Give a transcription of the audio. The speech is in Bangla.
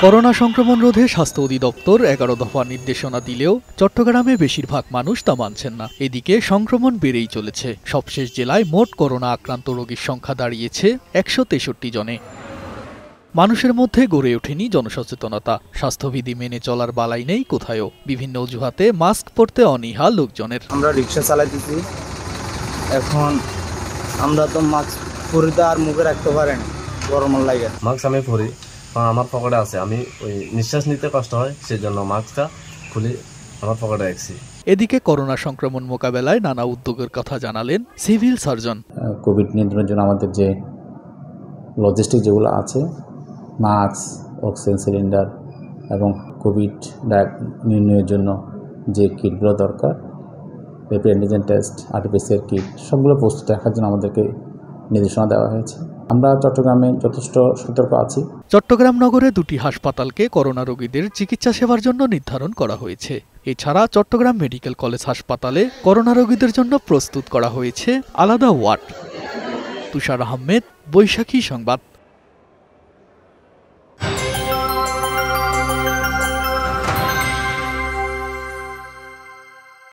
করোনা সংক্রমণ রোধে স্বাস্থ্য অধিদপ্তর ১১ দফা নির্দেশনা দিলেও চট্টগ্রামে বেশিরভাগ মানুষ তা মানছেন না। এদিকে সংক্রমণ বেড়েই চলেছে। সবশেষ জেলায় মোট করোনা আক্রান্ত রোগীর সংখ্যা দাঁড়িয়েছে ১৬৩ জনে। মানুষের মধ্যে গড়ে ওঠেনি জনসচেতনতা। স্বাস্থ্যবিধি মেনে চলার বালাই নেই কোথায়ও। বিভিন্ন অজুহাতে মাস্ক পরতে অনীহা লোকজনের। আমরা রিক্সা চালাইতেছি, এখন আমরা তো মাস্ক পরিতে আর মুখে রাখতে পারেন, গরম লাগে। মাস্ক আমি পরি, আমার পকেটে আছে, আমি ওই নিঃশ্বাস নিতে কষ্ট হয়, সেই জন্য মাস্কটা খুলে আমার পকেটে রাখছি। এদিকে করোনা সংক্রমণ মোকাবেলায় নানা উদ্যোগের কথা জানালেন সিভিল সার্জন। কোভিড নিয়ন্ত্রণের জন্য আমাদের যে লজিস্টিক যেগুলো আছে, মাস্ক, অক্সিজেন সিলিন্ডার এবং কোভিড নির্ণয়ের জন্য যে কিটগুলো দরকার, rapid antigen test, RTPCR kit, সবগুলো প্রস্তুত রাখার জন্য আমাদেরকে নির্দেশনা দেওয়া হয়েছে। আমরা চট্টগ্রামে যথেষ্ট সতর্ক আছি। চট্টগ্রাম নগরে 2টি হাসপাতালকে করোনা রোগীদের চিকিৎসা সেবার জন্য নির্ধারণ করা হয়েছে। এছাড়া চট্টগ্রাম মেডিকেল কলেজ হাসপাতালে করোনা রোগীদের জন্য প্রস্তুত করা হয়েছে আলাদা ওয়ার্ড। তুষার আহমেদ, বৈশাখী সংবাদ।